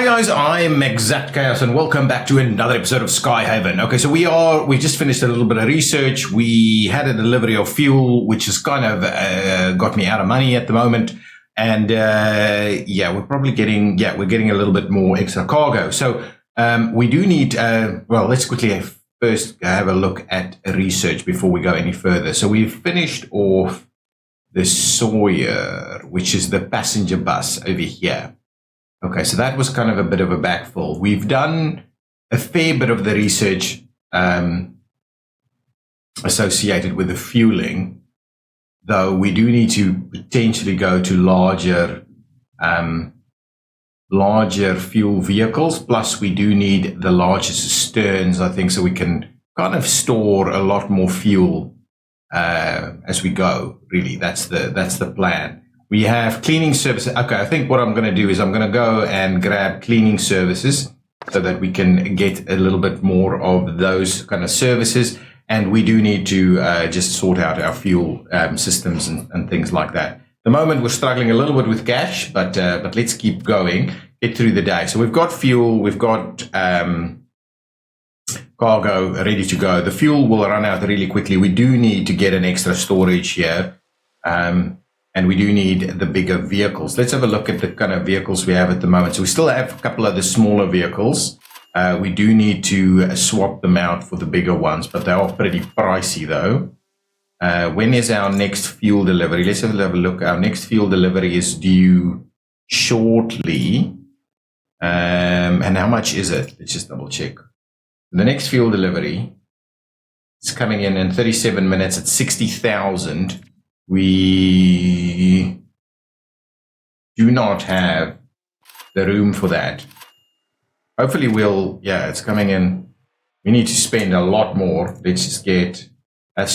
Hi guys, I'm ExactChaos and welcome back to another episode of Skyhaven. Okay, so we just finished a little bit of research. We had a delivery of fuel, which has kind of got me out of money at the moment. And we're probably getting a little bit more extra cargo. So we do need, let's quickly first have a look at research before we go any further. So we've finished off the Sawyer, which is the passenger bus over here. Okay, so that was kind of a bit of a backfill. We've done a fair bit of the research associated with the fueling, though we do need to potentially go to larger fuel vehicles. Plus, we do need the larger cisterns, I think, so we can kind of store a lot more fuel as we go. Really, that's the plan. We have cleaning services. Okay, I think what I'm going to do is I'm going to go and grab cleaning services so that we can get a little bit more of those kind of services. And we do need to just sort out our fuel systems and things like that. At the moment, we're struggling a little bit with cash, but let's keep going, get through the day. So we've got fuel, we've got cargo ready to go. The fuel will run out really quickly. We do need to get an extra storage here. And we do need the bigger vehicles. Let's have a look at the kind of vehicles we have at the moment. So we still have a couple of the smaller vehicles. We do need to swap them out for the bigger ones, but they are pretty pricey though. When is our next fuel delivery? Let's have a look. Our next fuel delivery is due shortly. And how much is it? Let's just double check. The next fuel delivery is coming in 37 minutes at 60,000. We do not have the room for that. Hopefully it's coming in. We need to spend a lot more. That's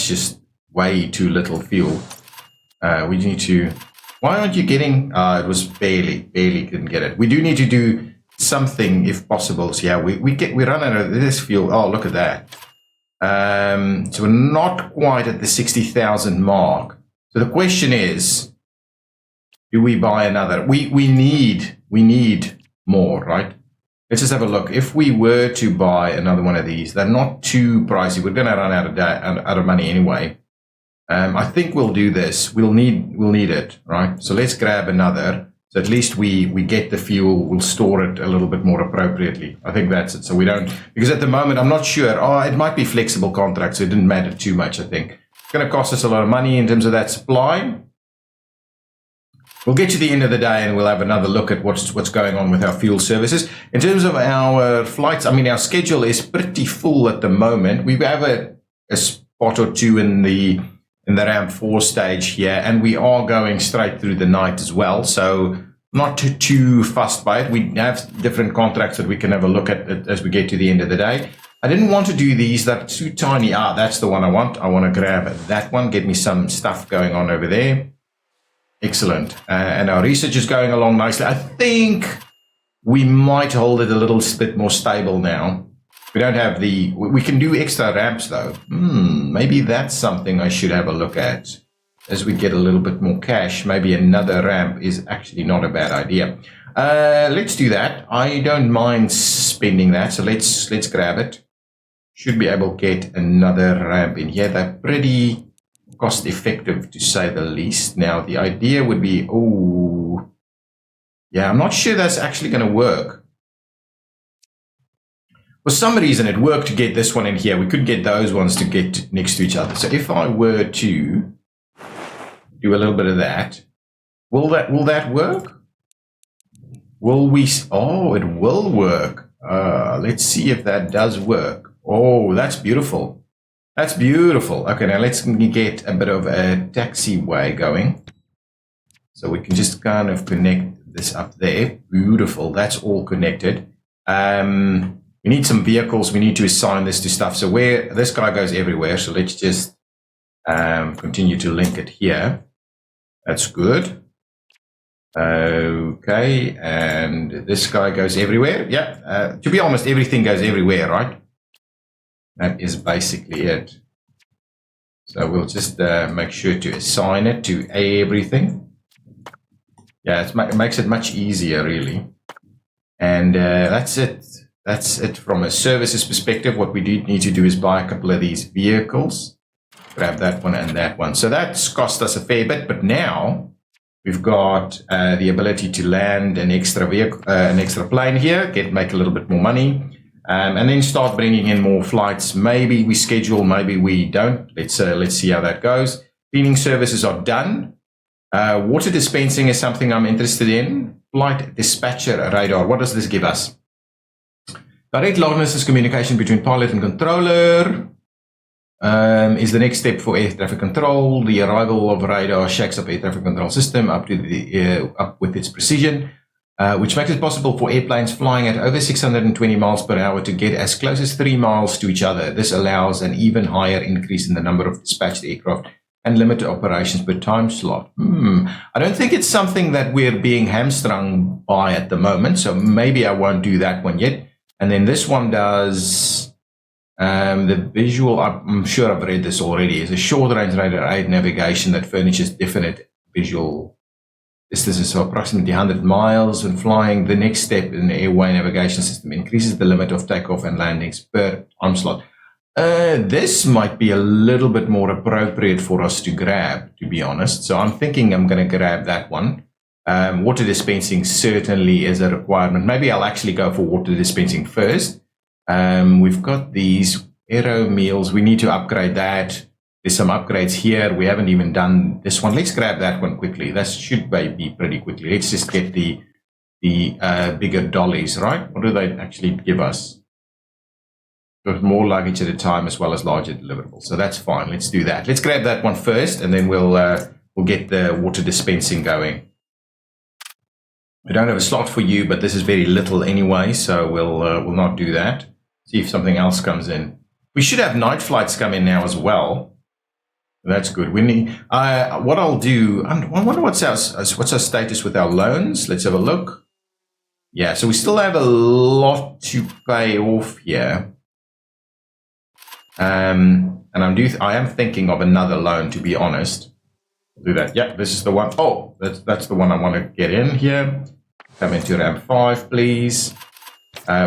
just way too little fuel. We need to, why aren't you getting, it was barely couldn't get it. We do need to do something if possible. So yeah, we run out of this fuel. Oh, look at that. So we're not quite at the 60,000 mark. So the question is, do we buy another? We need more, right? Let's just have a look. If we were to buy another one of these, they're not too pricey. We're going to run out of money anyway. I think we'll do this. We'll need it, right? So let's grab another. So at least we get the fuel. We'll store it a little bit more appropriately. I think that's it. So we don't, because at the moment I'm not sure. It might be flexible contracts. So it didn't matter too much, I think. Going to cost us a lot of money in terms of that supply. We'll get to the end of the day and we'll have another look at what's going on with our fuel services. In terms of our flights, I mean, our schedule is pretty full at the moment. We have a spot or two in the ramp 4 stage here, and we are going straight through the night as well. So not too fussed by it. We have different contracts that we can have a look at as we get to the end of the day. I didn't want to do these, that are too tiny. That's the one I want. I want to grab that one, get me some stuff going on over there. Excellent. And our research is going along nicely. I think we might hold it a little bit more stable now. We don't have we can do extra ramps though. Maybe that's something I should have a look at. As we get a little bit more cash, maybe another ramp is actually not a bad idea. Let's do that. I don't mind spending that. So let's grab it. Should be able to get another ramp in here. They're pretty cost effective to say the least. Now the idea would be, I'm not sure that's actually going to work. For some reason it worked to get this one in here. We could get those ones to get next to each other. So if I were to do a little bit of that, will that work? Will we? Oh, it will work. Let's see if that does work. Oh, that's beautiful. That's beautiful. Okay, now let's get a bit of a taxiway going. So we can just kind of connect this up there. Beautiful. That's all connected. We need some vehicles. We need to assign this to stuff. So where this guy goes everywhere. So let's just continue to link it here. That's good. Okay, and this guy goes everywhere. Yeah, to be honest, everything goes everywhere, right? That is basically it. So we'll just make sure to assign it to everything. Yeah, it makes it much easier, really. And that's it. That's it from a services perspective. What we do need to do is buy a couple of these vehicles. Grab that one and that one. So that's cost us a fair bit, but now we've got the ability to land an extra vehicle, an extra plane here, make a little bit more money, and then start bringing in more flights. Maybe we schedule, maybe we don't. Let's see how that goes. Cleaning services are done. Water dispensing is something I'm interested in. Flight dispatcher radar. What does this give us? Direct long-distance communication between pilot and controller is the next step for air traffic control. The arrival of radar shakes up air traffic control system up with its precision, which makes it possible for airplanes flying at over 620 miles per hour to get as close as 3 miles to each other. This allows an even higher increase in the number of dispatched aircraft and limited operations per time slot. I don't think it's something that we're being hamstrung by at the moment, so maybe I won't do that one yet. And then this one does the visual, I'm sure I've read this already, is a short-range radar aid navigation that furnishes definite visual distances, so approximately 100 miles when flying. The next step in the airway navigation system increases the limit of takeoff and landings per time slot. This might be a little bit more appropriate for us to grab, to be honest. So I'm thinking I'm going to grab that one. Water dispensing certainly is a requirement. Maybe I'll actually go for water dispensing first. We've got these aero meals. We need to upgrade that. There's some upgrades here. We haven't even done this one. Let's grab that one quickly. That should be pretty quickly. Let's just get the bigger dollies, right? What do they actually give us? Got more luggage at a time as well as larger deliverables. So that's fine. Let's do that. Let's grab that one first, and then we'll get the water dispensing going. We don't have a slot for you, but this is very little anyway, so we'll not do that. See if something else comes in. We should have night flights come in now as well. That's good. We need. What I'll do. I wonder what's our status with our loans. Let's have a look. Yeah, so we still have a lot to pay off here. And I am thinking of another loan, to be honest. I'll do that. Yeah, this is the one. Oh, that's the one I want to get in here. Come into RAM 5, please.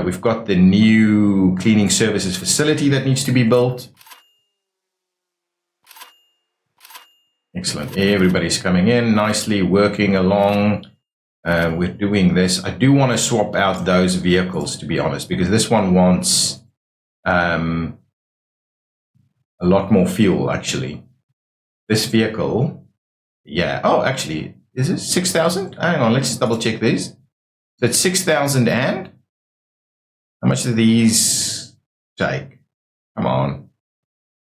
We've got the new cleaning services facility that needs to be built. Excellent. Everybody's coming in nicely, working along. We're doing this. I do want to swap out those vehicles, to be honest, because this one wants a lot more fuel, actually. This vehicle, yeah. Oh, actually, is it 6,000? Hang on, let's just double check this. So it's 6,000 and how much do these take? Come on.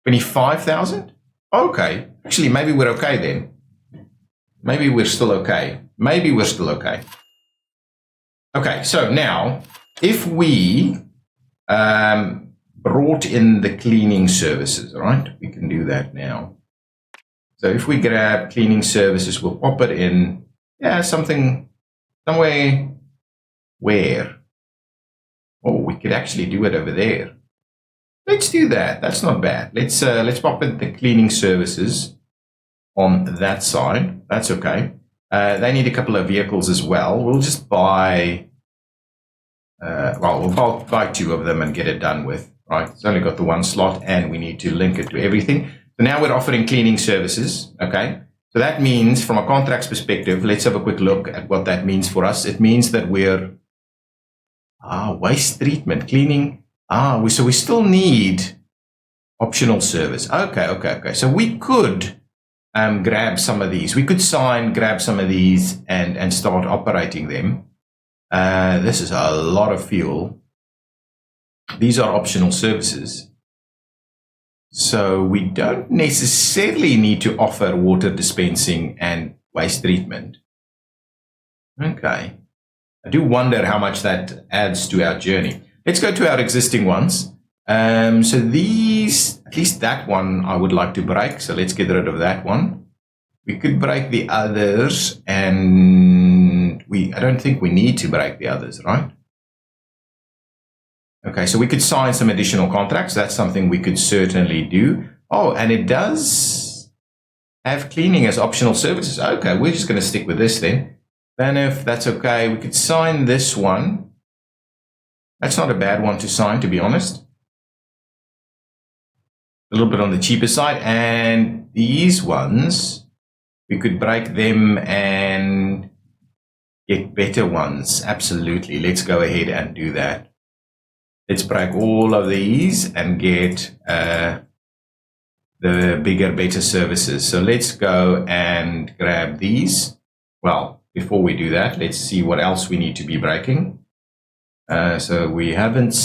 25,000? Okay. Actually, maybe we're okay then. Maybe we're still okay. Maybe we're still okay. Okay, so now, if we brought in the cleaning services, right? We can do that now. So if we grab cleaning services, we'll pop it in, yeah, somewhere where? Oh, we could actually do it over there. Let's do that. That's not bad. Let's pop in the cleaning services on that side. That's okay. They need a couple of vehicles as well. We'll just buy, we'll buy 2 of them and get it done with, right? It's only got the 1 slot and we need to link it to everything. So now we're offering cleaning services, okay? So that means from a contracts perspective, let's have a quick look at what that means for us. It means that we're, waste treatment, cleaning. So we still need optional service. Okay. So we could grab some of these. We could grab some of these and start operating them. This is a lot of fuel. These are optional services. So we don't necessarily need to offer water dispensing and waste treatment. Okay. I do wonder how much that adds to our journey. Let's go to our existing ones. So these, at least that one I would like to break. So let's get rid of that one. We could break the others, and I don't think we need to break the others, right? Okay, so we could sign some additional contracts. That's something we could certainly do. Oh, and it does have cleaning as optional services. Okay, we're just going to stick with this then. Then if that's okay, we could sign this one. That's not a bad one to sign, to be honest. A little bit on the cheaper side. And these ones, we could break them and get better ones. Absolutely. Let's go ahead and do that. Let's break all of these and get the bigger, better services. So let's go and grab these. Well, before we do that, let's see what else we need to be breaking. So we haven't,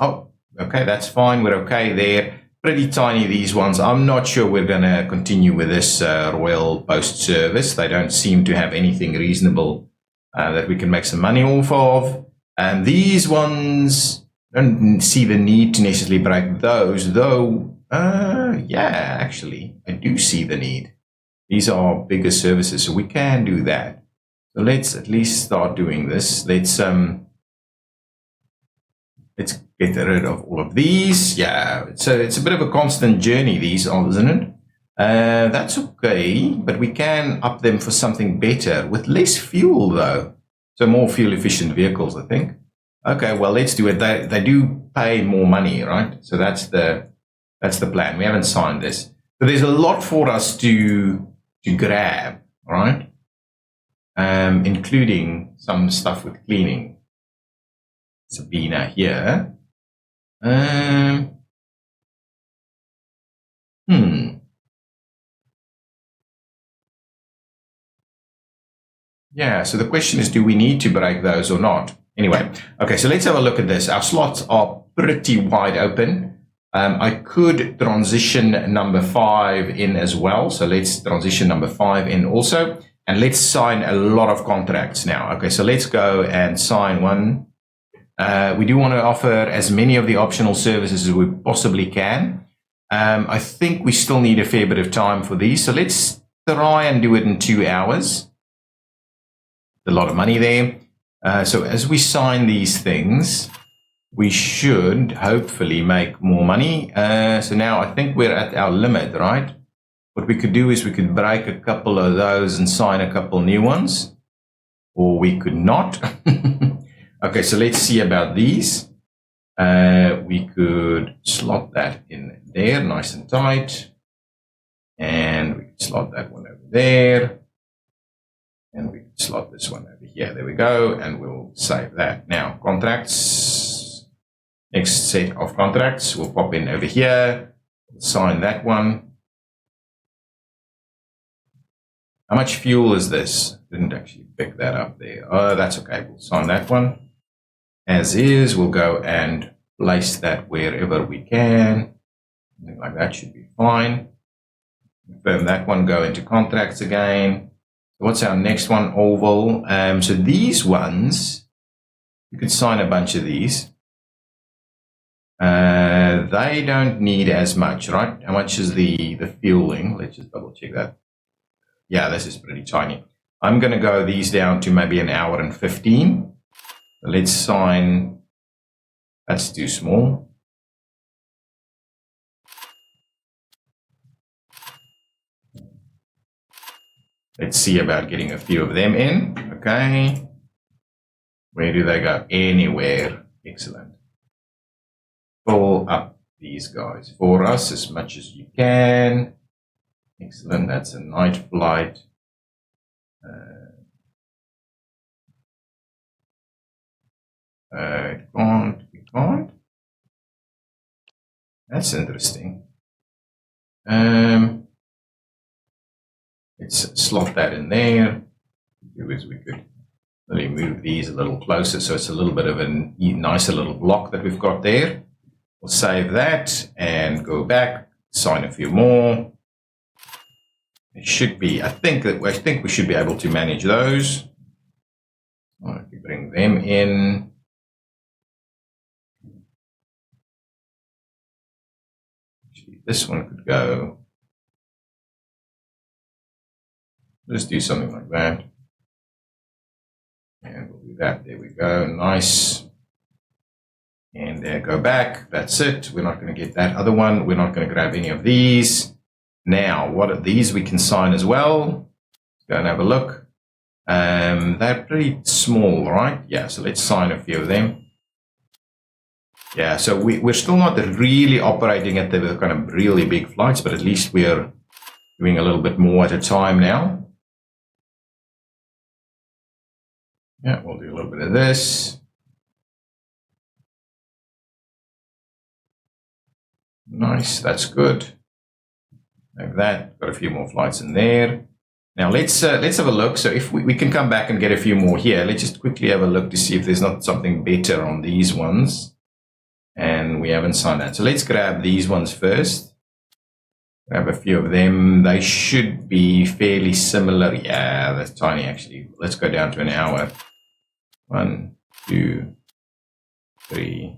oh, okay, that's fine. We're okay there. Pretty tiny, these ones. I'm not sure we're going to continue with this Royal Post Service. They don't seem to have anything reasonable that we can make some money off of. And these ones, don't see the need to necessarily break those, though. Yeah, actually, I do see the need. These are bigger services, so we can do that. So let's at least start doing this. Let's get rid of all of these. Yeah, it's a bit of a constant journey, these are, isn't it? That's okay, but we can up them for something better with less fuel, though. So more fuel efficient vehicles, I think. Okay, well, let's do it. They do pay more money, right? So that's the plan. We haven't signed this. So there's a lot for us to grab, right? Including some stuff with cleaning. Sabina here. Yeah, so the question is, do we need to break those or not? Anyway, okay, so let's have a look at this. Our slots are pretty wide open. I could transition number 5 in as well. So let's transition number 5 in also. And let's sign a lot of contracts now. Okay, so let's go and sign one. We do want to offer as many of the optional services as we possibly can. I think we still need a fair bit of time for these. So let's try and do it in 2 hours. A lot of money there. So as we sign these things, we should hopefully make more money. So now I think we're at our limit, right? What we could do is we could break a couple of those and sign a couple new ones, or we could not. Okay, so let's see about these. We could slot that in there, nice and tight. And we could slot that one over there. And we could slot this one over here. There we go. And we'll save that. Now, contracts. Next set of contracts. We'll pop in over here. We'll sign that one. How much fuel is this? Didn't actually pick that up there. Oh, that's okay. We'll sign that one. As is, we'll go and place that wherever we can. Something like that should be fine. Confirm that one, go into contracts again. What's our next one? Oval. So these ones, you could sign a bunch of these. They don't need as much, right? How much is the fueling? Let's just double check that. Yeah, this is pretty tiny. I'm going to go these down to maybe 1 hour and 15. Let's sign. That's too small. Let's see about getting a few of them in. Okay. Where do they go? Anywhere. Excellent. Pull up these guys for us as much as you can. Excellent. That's a night flight. We can't. That's interesting. Let's slot that in there. We could really move these a little closer so it's a little bit of a nicer little block that we've got there. We'll save that and go back, sign a few more. It should be, I think we should be able to manage those. All right, we bring them in. Actually, this one could go. Let's do something like that. And we'll do that. There we go. Nice. And there, go back. That's it. We're not going to get that other one. We're not going to grab any of these. Now, what are these we can sign as well? Let's go and have a look. They're pretty small, right? Yeah, so let's sign a few of them. Yeah, so we're still not really operating at the kind of really big flights, but at least we're doing a little bit more at a time now. Yeah, we'll do a little bit of this. Nice, that's good. Like that, got a few more flights in there. Now let's have a look. So if we can come back and get a few more here, let's just quickly have a look to see if there's not something better on these ones. And we haven't signed that. So let's grab these ones first. Grab a few of them. They should be fairly similar. Yeah, that's tiny actually. Let's go down to an hour. 1, 2, 3,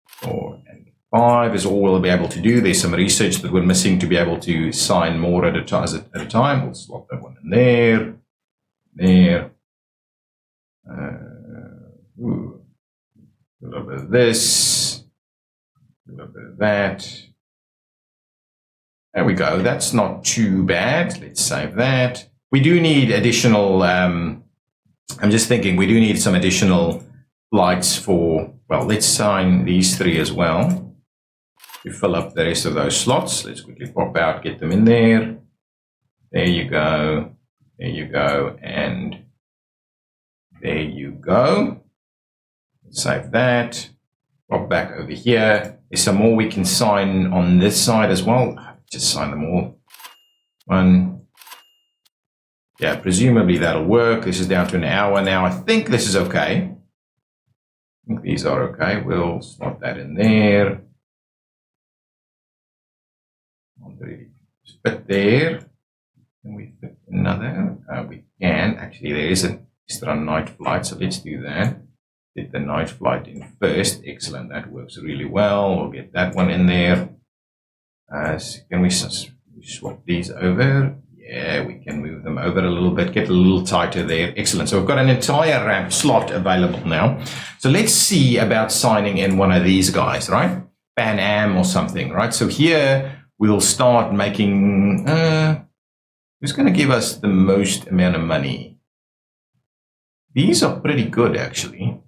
4, and 5 is all we'll be able to do. There's some research that we're missing to be able to sign more at a time. We'll slot that one in there. There. A little bit of this. A little bit of that. There we go. That's not too bad. Let's save that. We do need additional, I'm just thinking we do need some additional flights for, well, let's sign these 3 as well. To fill up the rest of those slots. Let's quickly pop out, get them in there. There you go. There you go. And there you go. Save that. Pop back over here. There's some more we can sign on this side as well. Just sign them all. 1. Yeah, presumably that'll work. This is down to an hour now. I think this is okay. I think these are okay. We'll slot that in there. Fit there. Can we fit another? We can. Actually, there is an extra night flight, so let's do that. Get the night flight in first. Excellent. That works really well. We'll get that one in there. So can we swap these over? Yeah, we can move them over a little bit, get a little tighter there. Excellent. So we've got an entire ramp slot available now. So let's see about signing in one of these guys, right? PanAm or something, right? So here we'll start making, who's going to give us the most amount of money? These are pretty good, actually.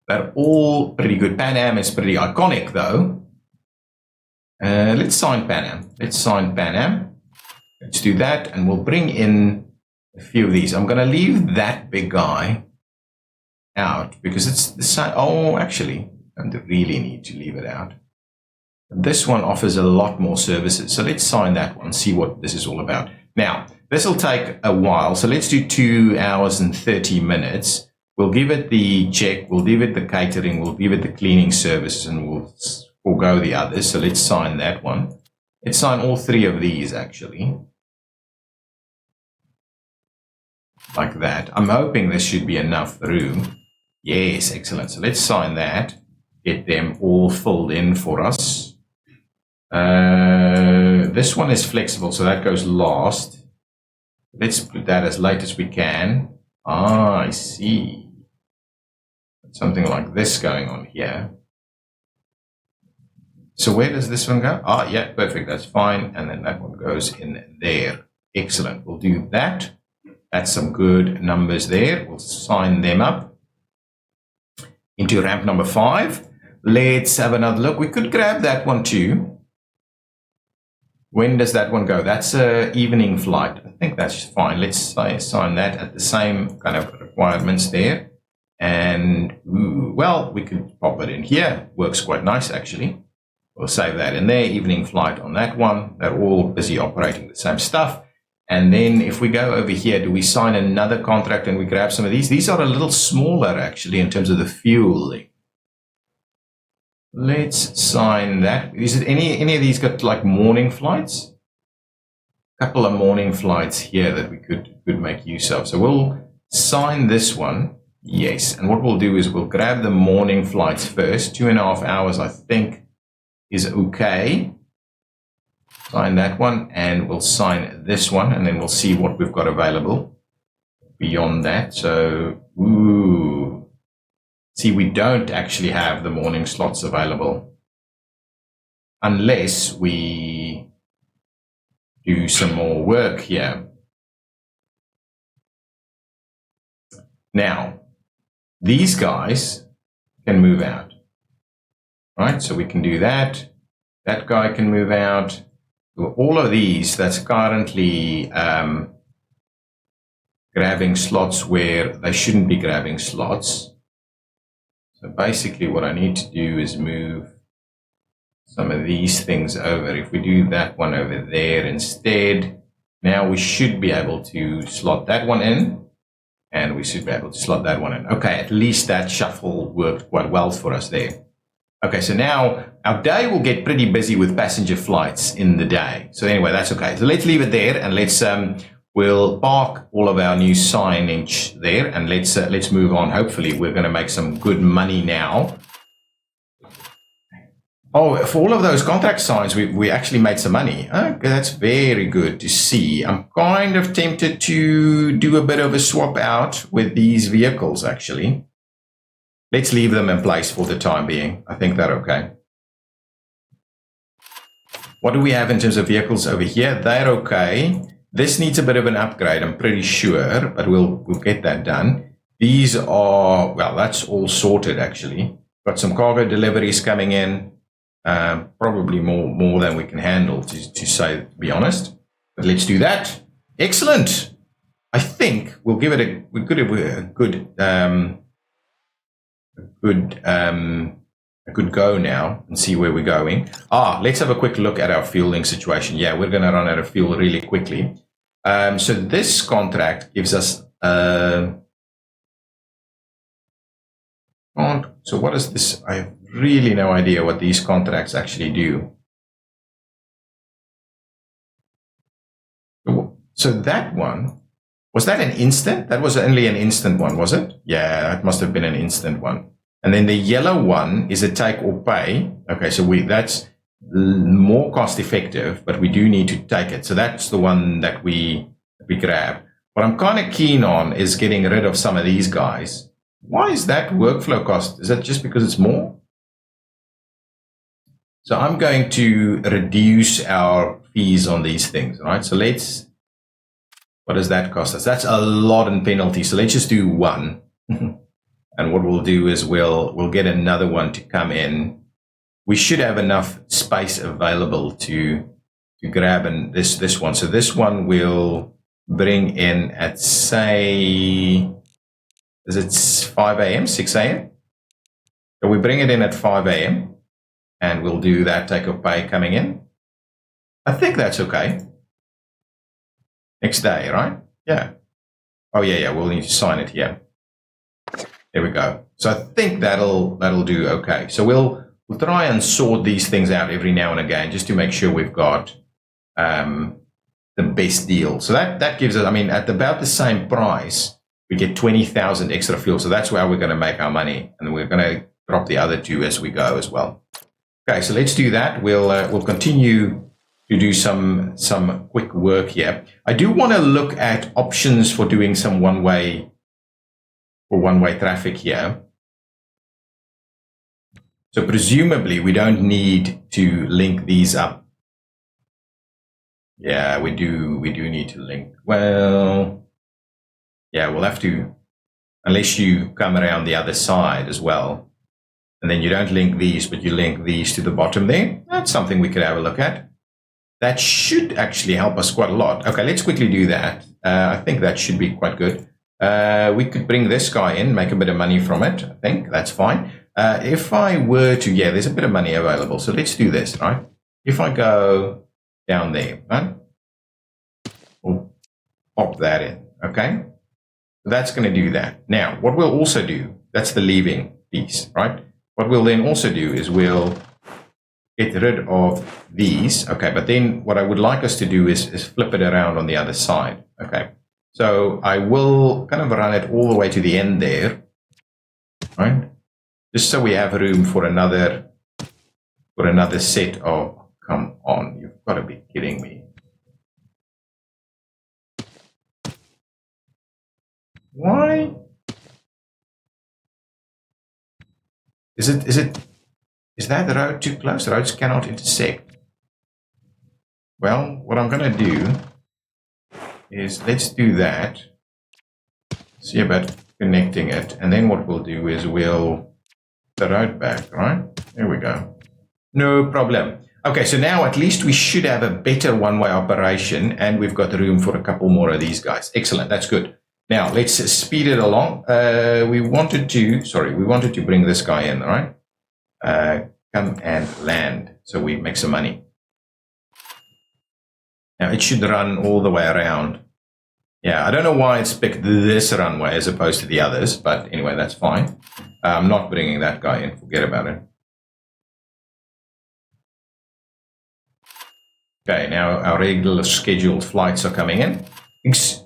They're all pretty good. PanAm is pretty iconic, though. Let's sign PanAm. Let's sign PanAm. Let's do that, and we'll bring in a few of these. I'm going to leave that big guy out because it's the same. Oh, actually, I don't really need to leave it out. This one offers a lot more services. So let's sign that one, see what this is all about. Now, this will take a while. So let's do 2 hours and 30 minutes. We'll give it the check. We'll give it the catering. We'll give it the cleaning services, and we'll forego the others. So let's sign that one. Let's sign all 3 of these, actually. Like that. I'm hoping this should be enough room. Yes, excellent. So let's sign that. Get them all filled in for us. This one is flexible, so that goes last. Let's put that as late as we can. Ah, I see. Something like this going on here. So where does this one go? Ah, yeah, perfect. That's fine. And then that one goes in there. Excellent. We'll do that. That's some good numbers there. We'll sign them up into ramp number 5. Let's have another look. We could grab that one too. When does that one go? That's an evening flight. I think that's fine. Let's sign that at the same kind of requirements there. And, well, we could pop it in here. Works quite nice, actually. We'll save that in there. Evening flight on that one. They're all busy operating the same stuff. And then if we go over here, do we sign another contract and we grab some of these? These are a little smaller, actually, in terms of the fueling. Let's sign that. Is it any of these got like morning flights? A couple of morning flights here that we could make use of. So we'll sign this one. Yes. And what we'll do is we'll grab the morning flights first. 2.5 hours, I think, is okay. Sign that one, and we'll sign this one, and then we'll see what we've got available beyond that. So, see, we don't actually have the morning slots available unless we do some more work here. Now, these guys can move out. Right, so we can do that. That guy can move out. All of these, that's currently grabbing slots where they shouldn't be grabbing slots. So basically what I need to do is move some of these things over. If we do that one over there instead, now we should be able to slot that one in, and we should be able to slot that one in. Okay, at least that shuffle worked quite well for us there. Okay, so now our day will get pretty busy with passenger flights in the day. So anyway, that's okay. So let's leave it there, and we'll park all of our new signage there, and let's move on. Hopefully, we're going to make some good money now. Oh, for all of those contract signs, we actually made some money. Okay, that's very good to see. I'm kind of tempted to do a bit of a swap out with these vehicles, actually. Let's leave them in place for the time being. I think they're okay. What do we have in terms of vehicles over here? They're okay. This needs a bit of an upgrade, I'm pretty sure, but we'll get that done. These are, well, that's all sorted, actually. Got some cargo deliveries coming in. Probably more than we can handle, to be honest. But let's do that. Excellent. I think we'll give it a good go now and see where we're going. Let's have a quick look at our fueling situation. Yeah, we're going to run out of fuel really quickly. So this contract gives us so what is this? I have really no idea what these contracts actually do. So that one, was that an instant? That was only an instant one, was it? Yeah, that must have been an instant one. And then the yellow one is a take or pay. Okay, so that's more cost effective, but we do need to take it. So that's the one that we grab. What I'm kind of keen on is getting rid of some of these guys. Why is that workflow cost? Is that just because it's more? So I'm going to reduce our fees on these things, right? So what does that cost us? That's a lot in penalties. So let's just do one. And what we'll do is we'll get another one to come in. We should have enough space available to grab this one. So this one will bring in at, say, is it 5 a.m., 6 a.m.? So we bring it in at 5 a.m. and we'll do that take or pay coming in. I think that's okay. Next day, right? Yeah. Oh, yeah, we'll need to sign it here. There we go. So I think that'll do okay. So we'll try and sort these things out every now and again just to make sure we've got the best deal. So that gives us, I mean, at about the same price, we get 20,000 extra fuel. So that's where we're going to make our money. And we're going to drop the other two as we go as well. Okay, so let's do that. We'll continue to do some quick work here. I do want to look at options for doing some one-way traffic here. So presumably we don't need to link these up. Yeah, we do need to link. Well, yeah, we'll have to, unless you come around the other side as well. And then you don't link these, but you link these to the bottom there. That's something we could have a look at. That should actually help us quite a lot. Okay, let's quickly do that. I think that should be quite good. We could bring this guy in, make a bit of money from it. I think that's fine. If I were to, yeah, there's a bit of money available. So let's do this, right? If I go down there, right? We'll pop that in, okay? That's going to do that. Now, what we'll also do, that's the leaving piece, right? What we'll then also do is we'll get rid of these. Okay, but then what I would like us to do is flip it around on the other side. Okay, so I will kind of run it all the way to the end there, right? Just so we have room for another set of, come on, you've got to be kidding me. Why? Is that the road too close? Roads cannot intersect. Well, what I'm going to do is let's do that. See about connecting it. And then what we'll do is we'll the road back, right? There we go. No problem. Okay, so now at least we should have a better one-way operation, and we've got room for a couple more of these guys. Excellent, that's good. Now let's speed it along. We wanted to bring this guy in, all right? Come and land, so we make some money. Now it should run all the way around. Yeah, I don't know why it's picked this runway as opposed to the others, but anyway, that's fine. I'm not bringing that guy in, forget about it. Okay, now our regular scheduled flights are coming in.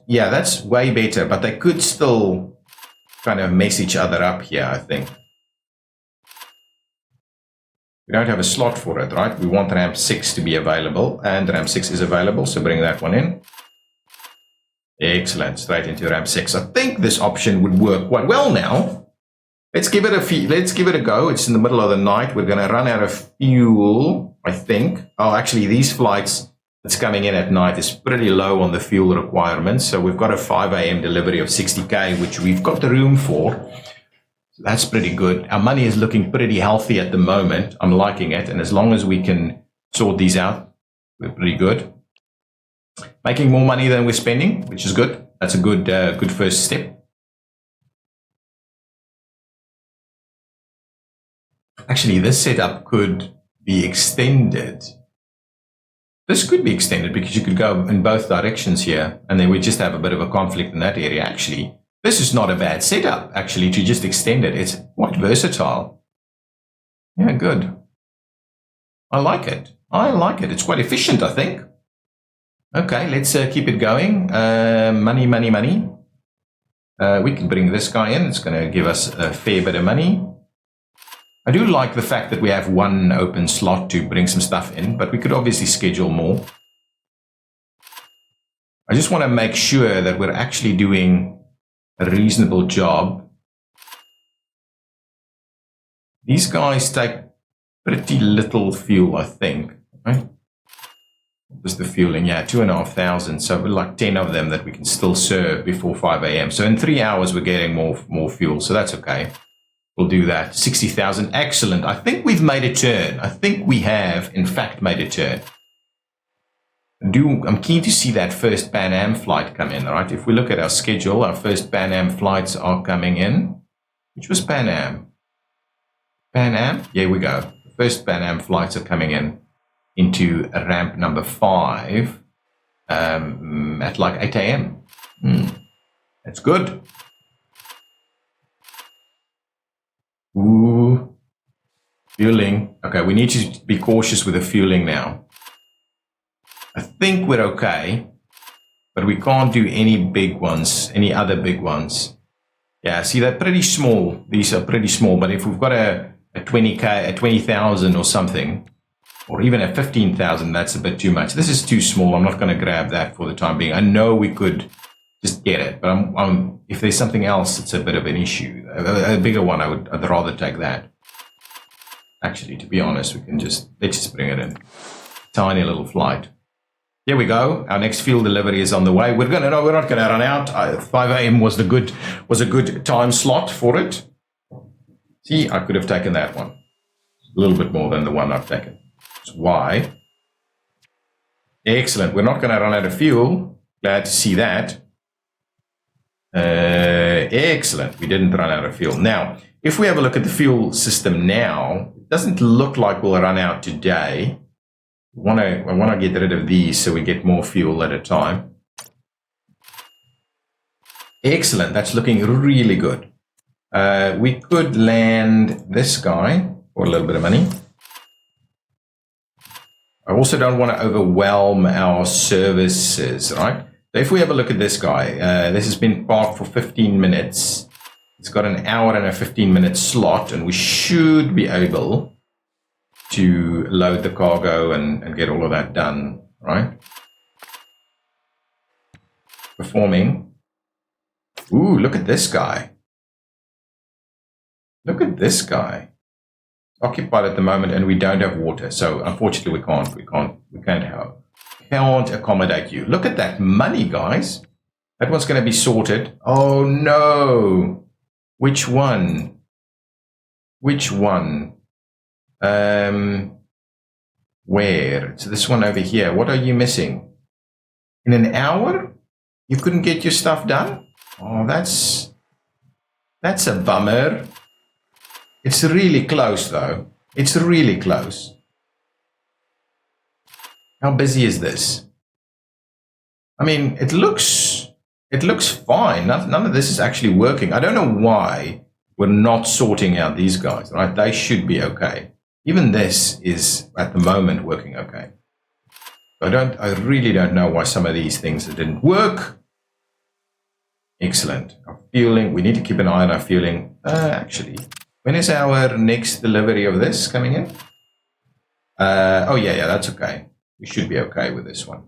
Yeah, that's way better, but they could still kind of mess each other up here, I think. We don't have a slot for it, right? We want ramp 6 to be available, and ramp 6 is available, so bring that one in. Excellent, straight into ramp 6. I think this option would work quite well now. Let's give it a go. It's in the middle of the night. We're going to run out of fuel, I think. Oh, actually, these flights that's coming in at night is pretty low on the fuel requirements. So we've got a 5 a.m. delivery of 60K, which we've got the room for. So that's pretty good. Our money is looking pretty healthy at the moment. I'm liking it. And as long as we can sort these out, we're pretty good. Making more money than we're spending, which is good. That's a good first step. Actually, this setup could be extended. This could be extended because you could go in both directions here, and then we just have a bit of a conflict in that area. Actually, this is not a bad setup, actually, to just extend it. It's quite versatile. Yeah, good. I like it. I like it. It's quite efficient, I think. Okay, let's keep it going. Money, money, money. We can bring this guy in. It's going to give us a fair bit of money. I do like the fact that we have one open slot to bring some stuff in, but we could obviously schedule more. I just want to make sure that we're actually doing a reasonable job. These guys take pretty little fuel, I think, right? Just the fueling, yeah, 2,500. So we're like 10 of them that we can still serve before 5 a.m. So in 3 hours, we're getting more fuel. So that's okay. We'll do that. 60,000. Excellent. I think we've made a turn. I think we have, in fact, made a turn. I'm keen to see that first PanAm flight come in, all right? If we look at our schedule, our first PanAm flights are coming in. Which was PanAm? PanAm? Here we go. The first PanAm flights are coming in into ramp number 5 at like 8 a.m. That's good. Ooh, fueling. Okay, we need to be cautious with the fueling now. I think we're okay, but we can't do any big ones, any other big ones. Yeah, see, they're pretty small. These are pretty small, but if we've got a 20K, a 20,000 or something, or even a 15,000, that's a bit too much. This is too small. I'm not going to grab that for the time being. I know we could just get it, but if there's something else, it's a bit of an issue. A bigger one, I'd rather take that. Actually, to be honest, let's just bring it in. Tiny little flight. Here we go. Our next fuel delivery is on the way. We're not going to run out. 5 a.m. was a good time slot for it. See, I could have taken that one. A little bit more than the one I've taken. That's why. Excellent. We're not going to run out of fuel. Glad to see that. Excellent. We didn't run out of fuel. Now, if we have a look at the fuel system now, it doesn't look like we'll run out today. I want to get rid of these so we get more fuel at a time. Excellent. That's looking really good. We could land this guy for a little bit of money. I also don't want to overwhelm our services, right? So if we have a look at this guy, this has been parked for 15 minutes. It's got an hour and a 15-minute slot, and we should be able to load the cargo and get all of that done, right? Performing. Ooh, look at this guy. Look at this guy. Occupied at the moment, and we don't have water. So unfortunately, we can't accommodate you. Look at that money, guys. That one's going to be sorted. Oh no. Which one? Which one? Where? So this one over here. What are you missing? In an hour? You couldn't get your stuff done? Oh, that's a bummer. It's really close, though. It's really close. How busy is this? I mean, it looks fine. None of this is actually working. I don't know why we're not sorting out these guys, right? They should be okay. Even this is at the moment working okay. I really don't know why some of these things didn't work. Excellent. Our fueling, we need to keep an eye on our fueling. Actually, when is our next delivery of this coming in? Oh yeah, that's okay. We should be okay with this one.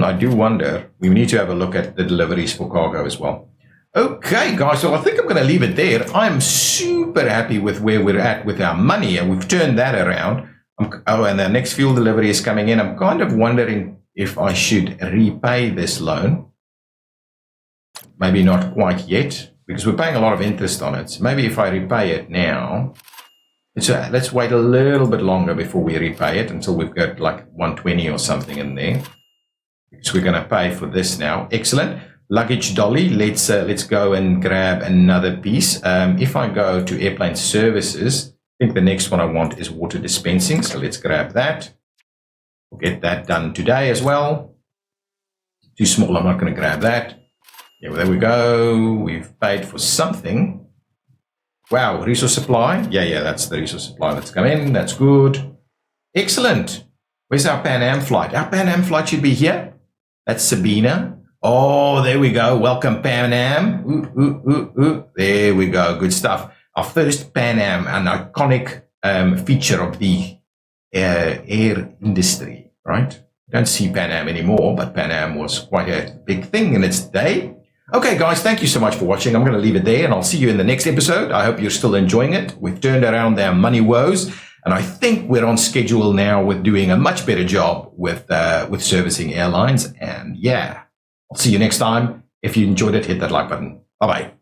I do wonder. We need to have a look at the deliveries for cargo as well. Okay, guys, so I think I'm going to leave it there. I'm super happy with where we're at with our money, and we've turned that around. And the next fuel delivery is coming in. I'm kind of wondering if I should repay this loan. Maybe not quite yet, because we're paying a lot of interest on it. So maybe if I repay it now, let's wait a little bit longer before we repay it until we've got like 120 or something in there. Because we're going to pay for this now. Excellent. Luggage dolly. Let's go and grab another piece. If I go to airplane services, I think the next one I want is water dispensing. So let's grab that. We'll get that done today as well. Too small, I'm not going to grab that. Yeah, well, there we go. We've paid for something. Wow, resource supply. Yeah, that's the resource supply that's come in. That's good. Excellent. Where's our PanAm flight? Our PanAm flight should be here. That's Sabina. Oh, there we go. Welcome, PanAm. Ooh. There we go. Good stuff. Our first PanAm, an iconic feature of the air industry, right? Don't see PanAm anymore, but PanAm was quite a big thing in its day. Okay, guys, thank you so much for watching. I'm going to leave it there, and I'll see you in the next episode. I hope you're still enjoying it. We've turned around our money woes, and I think we're on schedule now with doing a much better job with servicing airlines. And yeah, I'll see you next time. If you enjoyed it, hit that like button. Bye-bye.